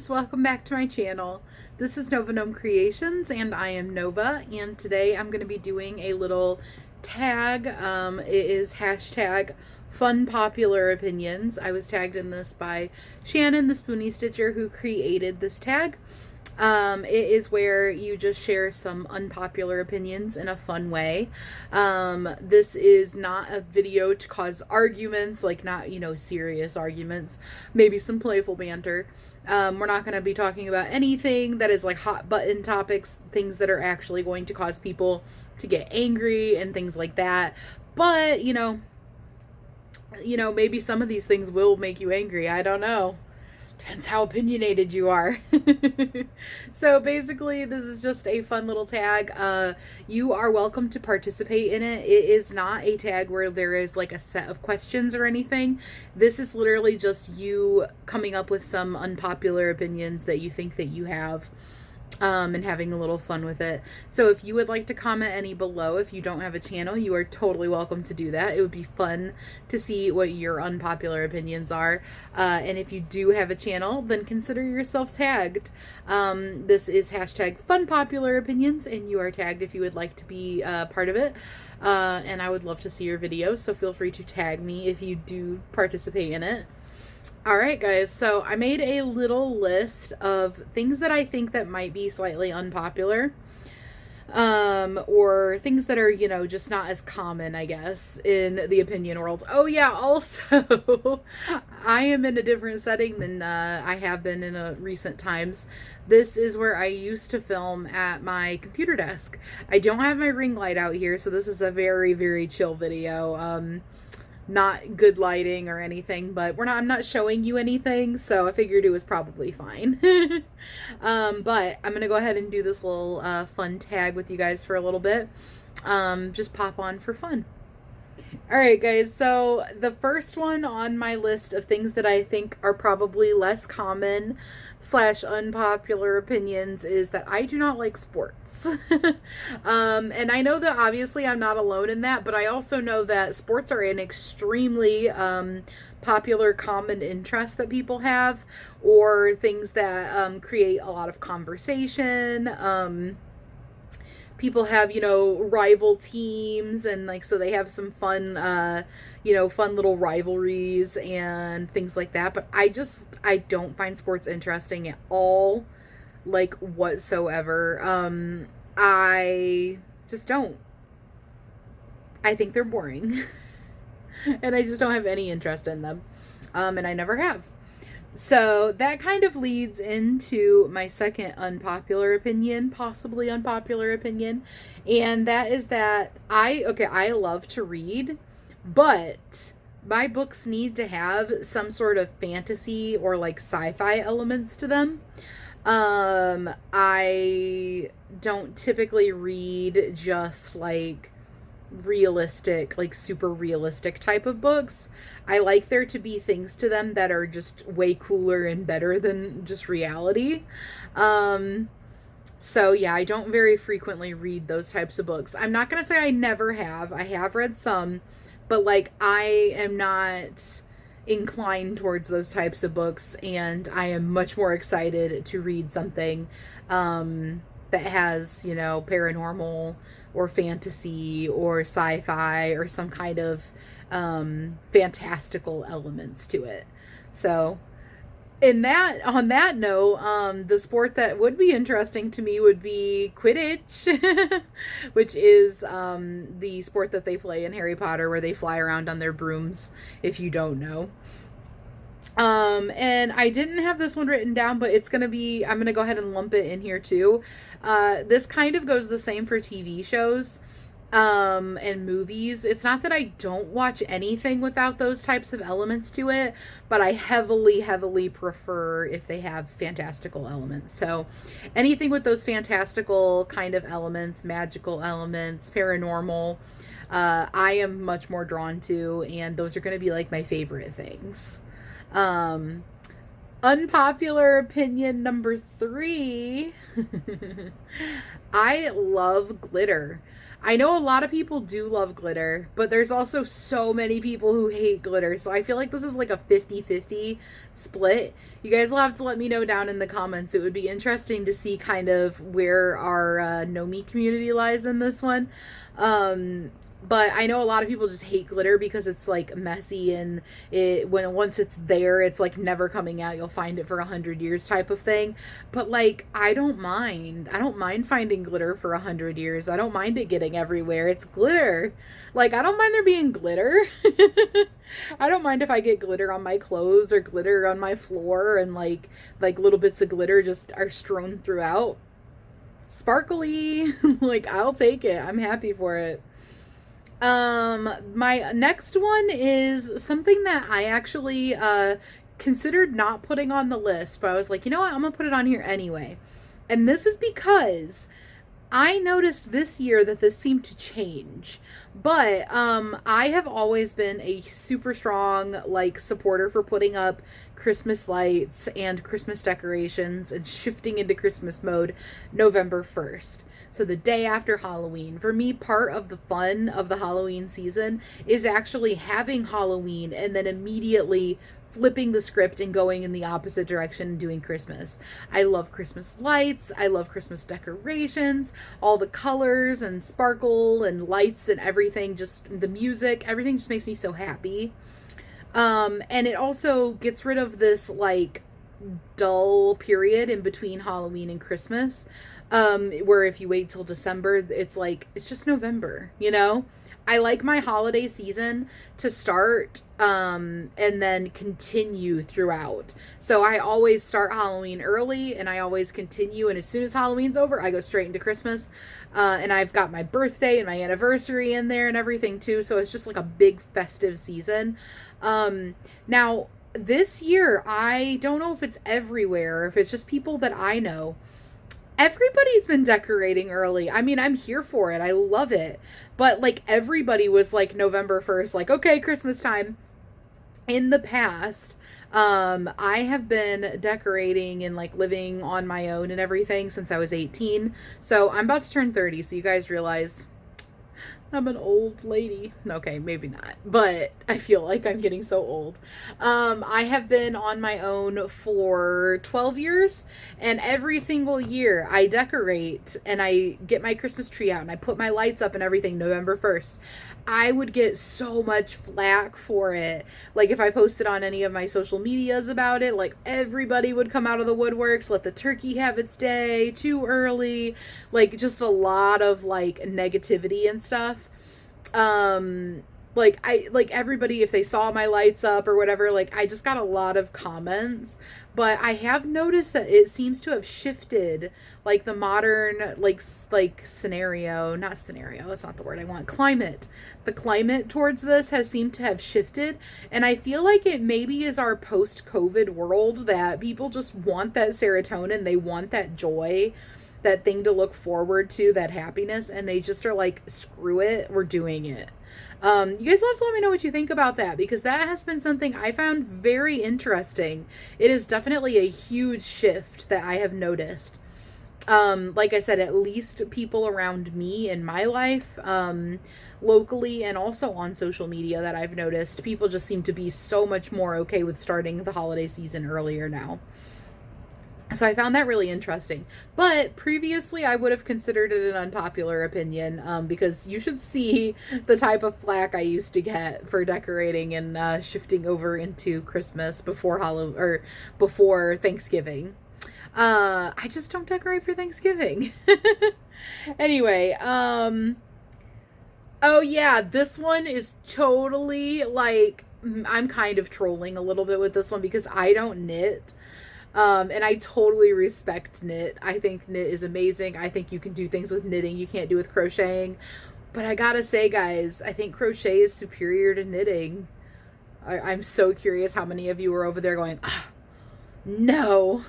guys, welcome back to my channel. This is Nova Gnome Creations and I am Nova, and today I'm going to be doing a little tag. It is hashtag fun popular opinions. I was tagged in this by Shannon the Spoonie Stitcher, who created this tag. It is where you just share some unpopular opinions in a fun way. This is not a video to cause arguments, like not, serious arguments, maybe some playful banter. We're not going to be talking about anything that is like hot button topics, things that are actually going to cause people to get angry and things like that. But, maybe some of these things will make you angry. I don't know. Depends how opinionated you are. So basically, this is just a fun little tag. You are welcome to participate in it. It is not a tag where there is like a set of questions or anything. This is literally just you coming up with some unpopular opinions that you think that you have. And having a little fun with it. So if you would like to comment any below, if you don't have a channel, you are totally welcome to do that. It would be fun to see what your unpopular opinions are. And if you do have a channel, then consider yourself tagged. This is hashtag fun popular opinions, and you are tagged if you would like to be part of it. And I would love to see your video, so feel free to tag me if you do participate in it. Alright guys, so I made a little list of things that I think that might be slightly unpopular, or things that are, just not as common, I guess, in the opinion world. Oh yeah, also, I am in a different setting than I have been in recent times. This is where I used to film at my computer desk. I don't have my ring light out here, so this is a very, very chill video. Not good lighting or anything, but I'm not showing you anything, so I figured it was probably fine. But I'm gonna go ahead and do this little fun tag with you guys for a little bit. Just pop on for fun. Alright guys, so the first one on my list of things that I think are probably less common / unpopular opinions is that I do not like sports. And I know that obviously I'm not alone in that, but I also know that sports are an extremely popular common interest that people have, or things that create a lot of conversation. People have, rival teams, and so they have some fun, fun little rivalries and things like that. But I don't find sports interesting at all, like whatsoever. I just don't. I think they're boring. And I just don't have any interest in them. And I never have. So that kind of leads into my second unpopular opinion, possibly unpopular opinion, and that is that I love to read, but my books need to have some sort of fantasy or like sci-fi elements to them. I don't typically read just like realistic, like super realistic type of books. I like there to be things to them that are just way cooler and better than just reality. So yeah, I don't very frequently read those types of books. I'm not gonna say I never have. I have read some, but like I am not inclined towards those types of books, and I am much more excited to read something that has, paranormal or fantasy or sci-fi or some kind of fantastical elements to it. So on that note, the sport that would be interesting to me would be Quidditch, which is the sport that they play in Harry Potter, where they fly around on their brooms, if you don't know. And I didn't have this one written down, but I'm gonna go ahead and lump it in here too. This kind of goes the same for TV shows, and movies. It's not that I don't watch anything without those types of elements to it, but I heavily, heavily prefer if they have fantastical elements. So anything with those fantastical kind of elements, magical elements, paranormal, I am much more drawn to, and those are going to be like my favorite things. Unpopular opinion number 3. I love glitter. I know a lot of people do love glitter, but there's also so many people who hate glitter. So I feel like this is like a 50-50 split. You guys will have to let me know down in the comments. It would be interesting to see kind of where our Nomi community lies in this one. But I know a lot of people just hate glitter because it's like messy, and once it's there, it's like never coming out. You'll find it for 100 years type of thing. But like, I don't mind. I don't mind finding glitter for 100 years. I don't mind it getting everywhere. It's glitter. Like, I don't mind there being glitter. I don't mind if I get glitter on my clothes or glitter on my floor, and like little bits of glitter just are strewn throughout. Sparkly. Like, I'll take it. I'm happy for it. My next one is something that I actually considered not putting on the list, but I was like, you know what, I'm gonna put it on here anyway. And this is because I noticed this year that this seemed to change. But I have always been a super strong like supporter for putting up Christmas lights and Christmas decorations and shifting into Christmas mode November 1st. So the day after Halloween. For me, part of the fun of the Halloween season is actually having Halloween and then immediately flipping the script and going in the opposite direction and doing Christmas. I love Christmas lights. I love Christmas decorations, all the colors and sparkle and lights and everything, just the music, everything just makes me so happy. And it also gets rid of this like dull period in between Halloween and Christmas, where if you wait till December, it's like, it's just November, you know? I like my holiday season to start, and then continue throughout. So I always start Halloween early, and I always continue, and as soon as Halloween's over, I go straight into Christmas. And I've got my birthday and my anniversary in there and everything too, so it's just like a big festive season. Now, this year, I don't know if it's everywhere, or if it's just people that I know. Everybody's been decorating early. I mean, I'm here for it. I love it. But like, everybody was like November 1st, like, okay, Christmas time. In the past, I have been decorating and like living on my own and everything since I was 18. So I'm about to turn 30. So you guys realize I'm an old lady. Okay, maybe not, but I feel like I'm getting so old. I have been on my own for 12 years, and every single year I decorate and I get my Christmas tree out and I put my lights up and everything November 1st. I would get so much flack for it. Like, if I posted on any of my social medias about it, like, everybody would come out of the woodworks, let the turkey have its day, too early, like, just a lot of, like, negativity and stuff. Like everybody, if they saw my lights up or whatever, like, I just got a lot of comments. But I have noticed that it seems to have shifted, like, the modern, like scenario, not scenario, that's not the word I want, climate. The climate towards this has seemed to have shifted. And I feel like it maybe is our post-COVID world that people just want that serotonin, they want that joy, that thing to look forward to, that happiness, and they just are like, screw it, we're doing it. You guys will have to let me know what you think about that, because that has been something I found very interesting. It is definitely a huge shift that I have noticed. Like I said, at least people around me in my life, locally and also on social media, that I've noticed, people just seem to be so much more okay with starting the holiday season earlier now. So I found that really interesting. But previously, I would have considered it an unpopular opinion, because you should see the type of flack I used to get for decorating and shifting over into Christmas before before Thanksgiving. I just don't decorate for Thanksgiving. Anyway, oh yeah, this one is totally like, I'm kind of trolling a little bit with this one because I don't knit. And I totally respect knit. I think knit is amazing. I think you can do things with knitting you can't do with crocheting. But I gotta say, guys, I think crochet is superior to knitting. I'm so curious how many of you are over there going, no.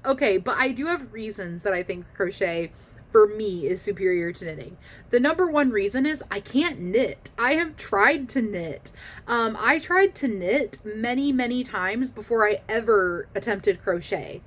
Okay, but I do have reasons that I think crochet, for me, is superior to knitting. The number one reason is I can't knit. I have tried to knit. I tried to knit many, many times before I ever attempted crochet.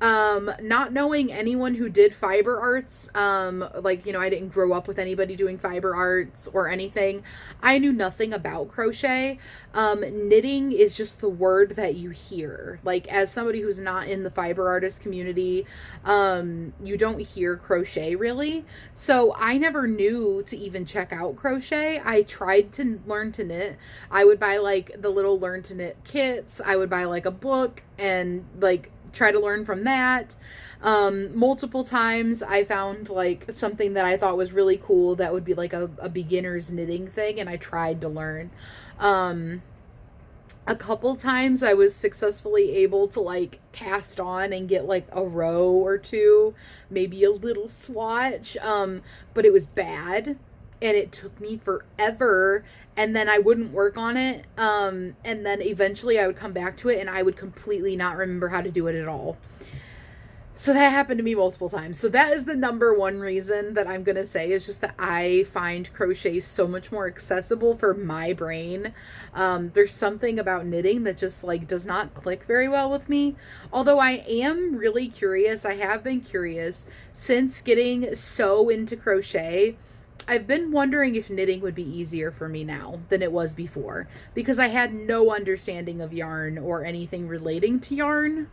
Not knowing anyone who did fiber arts, like, I didn't grow up with anybody doing fiber arts or anything. I knew nothing about crochet. Knitting is just the word that you hear. Like, as somebody who's not in the fiber artist community, you don't hear crochet really. So I never knew to even check out crochet. I tried to learn to knit. I would buy like the little learn to knit kits. I would buy like a book and like try to learn from that. Multiple times I found like something that I thought was really cool that would be like a beginner's knitting thing, and I tried to learn. A couple times I was successfully able to like cast on and get like a row or two, maybe a little swatch, but it was bad and it took me forever, and then I wouldn't work on it, and then eventually I would come back to it and I would completely not remember how to do it at all. So that happened to me multiple times. So that is the number one reason that I'm going to say, is just that I find crochet so much more accessible for my brain. There's something about knitting that just like does not click very well with me. Although I am really curious. I have been curious since getting so into crochet. I've been wondering if knitting would be easier for me now than it was before, because I had no understanding of yarn or anything relating to yarn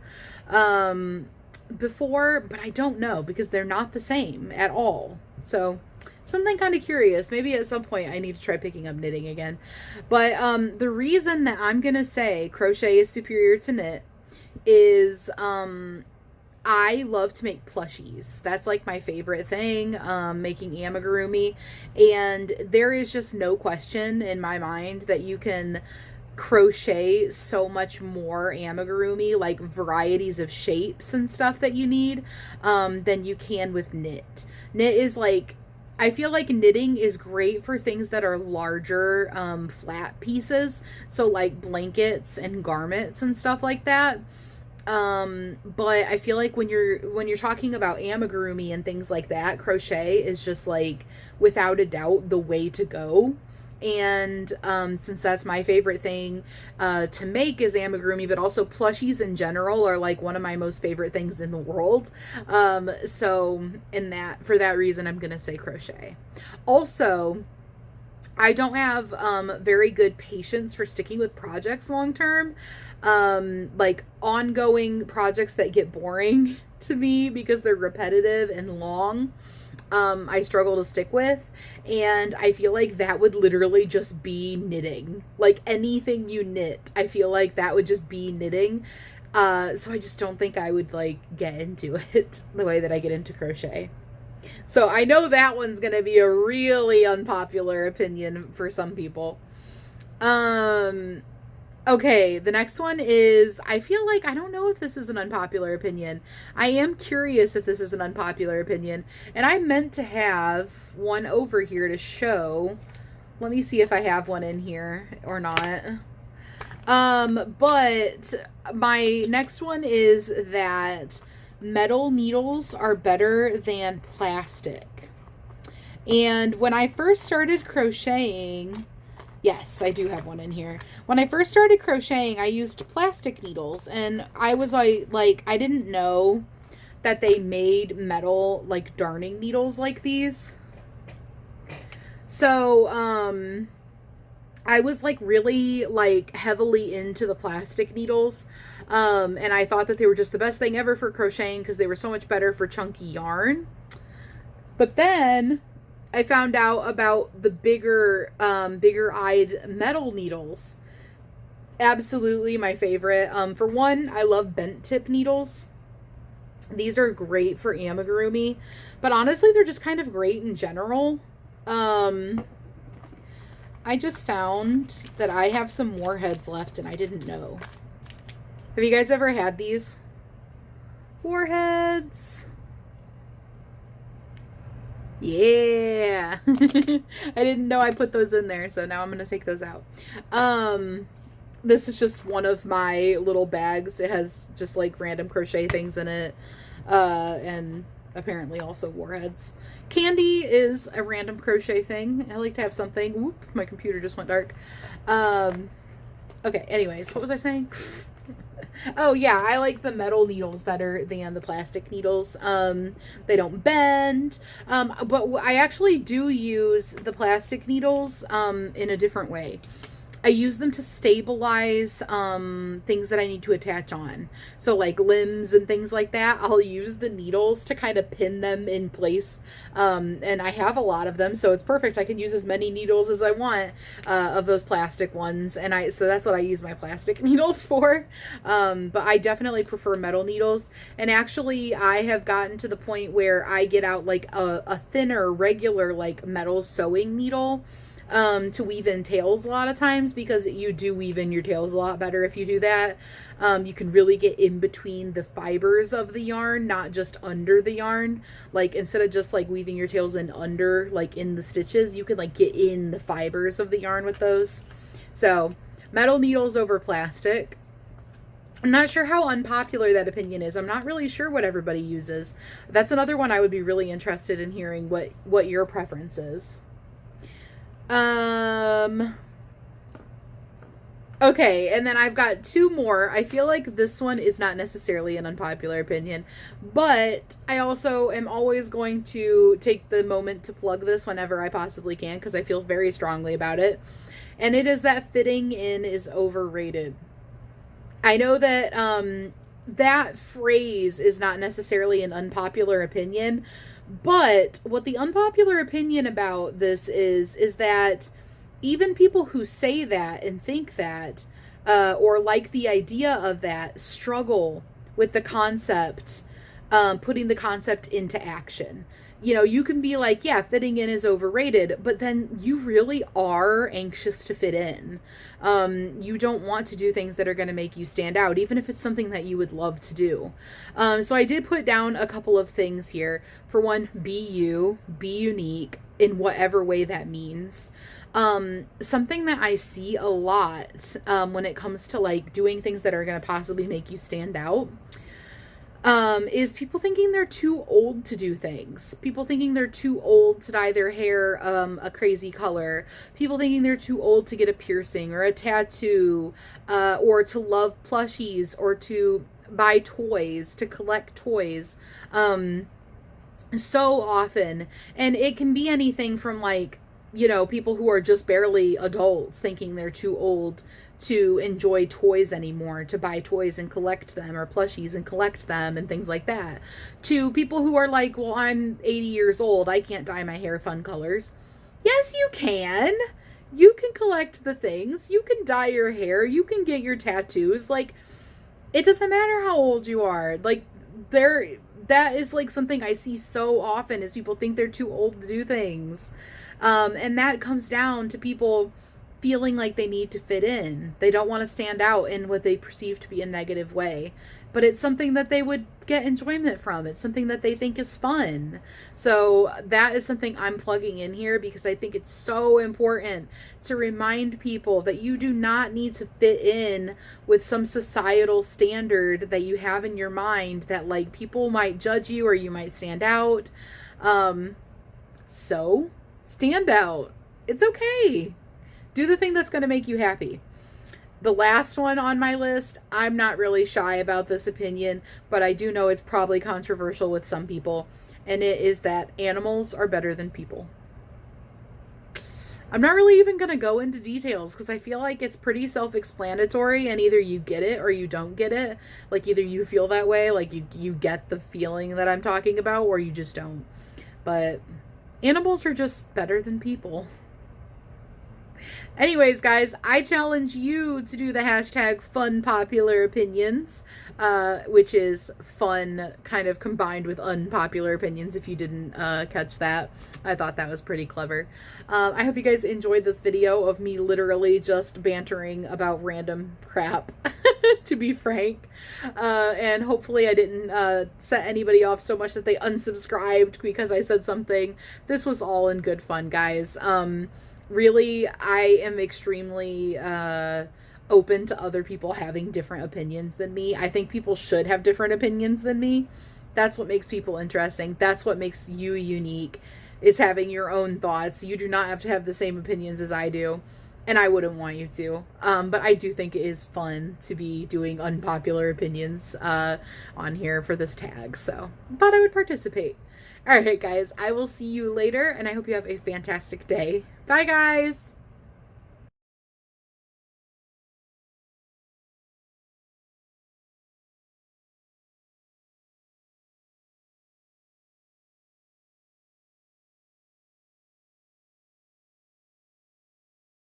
before, but I don't know, because they're not the same at all. So something kind of curious. Maybe at some point I need to try picking up knitting again. But the reason that I'm gonna say crochet is superior to knit is I love to make plushies. That's like my favorite thing, making amigurumi. And there is just no question in my mind that you can crochet so much more amigurumi, like varieties of shapes and stuff that you need, than you can with knit. Knit is like, I feel like knitting is great for things that are larger, flat pieces. So like blankets and garments and stuff like that. But I feel like when you're talking about amigurumi and things like that, crochet is just like without a doubt the way to go. And since that's my favorite thing to make is amigurumi, but also plushies in general are like one of my most favorite things in the world. So for that reason, I'm gonna say crochet. Also, I don't have very good patience for sticking with projects long term. Like ongoing projects that get boring to me because they're repetitive and long, I struggle to stick with. And I feel like that would literally just be knitting. Like anything you knit, I feel like that would just be knitting. So I just don't think I would like get into it the way that I get into crochet. So I know that one's going to be a really unpopular opinion for some people. Okay, the next one is, I feel like, I don't know if this is an unpopular opinion. I am curious if this is an unpopular opinion. And I meant to have one over here to show. Let me see if I have one in here or not. But my next one is that metal needles are better than plastic. And when I first started crocheting, yes, I do have one in here. When I first started crocheting, I used plastic needles, and I was like, I didn't know that they made metal like darning needles like these. So, I was like really like heavily into the plastic needles. And I thought that they were just the best thing ever for crocheting because they were so much better for chunky yarn. But then I found out about the bigger-eyed metal needles. Absolutely my favorite. For one, I love bent tip needles. These are great for amigurumi, but honestly, they're just kind of great in general. I just found that I have some warheads left and I didn't know. Have you guys ever had these? Warheads. Yeah. I didn't know I put those in there, so now I'm going to take those out. This is just one of my little bags. It has just like random crochet things in it. And apparently also warheads. Candy is a random crochet thing. I like to have something. Whoop, my computer just went dark. Okay, anyways, what was I saying? Oh yeah, I like the metal needles better than the plastic needles. They don't bend. But I actually do use the plastic needles in a different way. I use them to stabilize things that I need to attach on. So like limbs and things like that, I'll use the needles to kind of pin them in place. And I have a lot of them, so it's perfect. I can use as many needles as I want of those plastic ones. And so that's what I use my plastic needles for. But I definitely prefer metal needles. And actually, I have gotten to the point where I get out like a thinner, regular like metal sewing needle to weave in tails a lot of times, because you do weave in your tails a lot better if you do that. You can really get in between the fibers of the yarn, not just under the yarn. Like instead of just like weaving your tails in under, like in the stitches, you can like get in the fibers of the yarn with those. So metal needles over plastic. I'm not sure how unpopular that opinion is. I'm not really sure what everybody uses. That's another one I would be really interested in hearing what your preference is. Okay, and then I've got two more. I feel like this one is not necessarily an unpopular opinion, but I also am always going to take the moment to plug this whenever I possibly can, because I feel very strongly about it. And it is that fitting in is overrated. I know that that phrase is not necessarily an unpopular opinion, but what the unpopular opinion about this is that even people who say that and think that, or like the idea of that, struggle with the concept, putting the concept into action. You know, you can be like, yeah, fitting in is overrated, but then you really are anxious to fit in. You don't want to do things that are going to make you stand out, even if it's something that you would love to do. So I did put down a couple of things here. For one, be you, be unique in whatever way that means. Something that I see a lot when it comes to like doing things that are going to possibly make you stand out, is people thinking they're too old to do things. People thinking they're too old to dye their hair a crazy color. People thinking they're too old to get a piercing or a tattoo, or to love plushies, or to buy toys, to collect toys. So often. And it can be anything from like, you know, people who are just barely adults thinking they're too old to enjoy toys anymore, to buy toys and collect them, or plushies and collect them and things like that, to people who are like, well, I'm 80 years old, I can't dye my hair fun colors. Yes, you can. You can collect the things. You can dye your hair. You can get your tattoos. Like, it doesn't matter how old you are. Like, that is like something I see so often, is people think they're too old to do things. And that comes down to people feeling like they need to fit in. They don't want to stand out in what they perceive to be a negative way. But it's something that they would get enjoyment from. It's something that they think is fun. So that is something I'm plugging in here, because I think it's so important to remind people that you do not need to fit in with some societal standard that you have in your mind, that like people might judge you or you might stand out. So stand out. It's okay. Do the thing that's going to make you happy. The last one on my list, I'm not really shy about this opinion, but I do know it's probably controversial with some people, and it is that animals are better than people. I'm not really even going to go into details, because I feel like it's pretty self-explanatory, and either you get it or you don't get it. Like, either you feel that way, like you get the feeling that I'm talking about, or you just don't. But animals are just better than people. Anyways, guys, I challenge you to do the hashtag fun popular opinions, which is fun kind of combined with unpopular opinions, if you didn't catch that. I thought that was pretty clever. I hope you guys enjoyed this video of me literally just bantering about random crap, to be frank. And hopefully I didn't set anybody off so much that they unsubscribed because I said something. This was all in good fun, guys. Really, I am extremely open to other people having different opinions than me. I think people should have different opinions than me. That's what makes people interesting. That's what makes you unique, is having your own thoughts. You do not have to have the same opinions as I do. and I wouldn't want you to. But I do think it is fun to be doing unpopular opinions on here for this tag. So thought I would participate. All right, guys, I will see you later, and I hope you have a fantastic day. Bye, guys.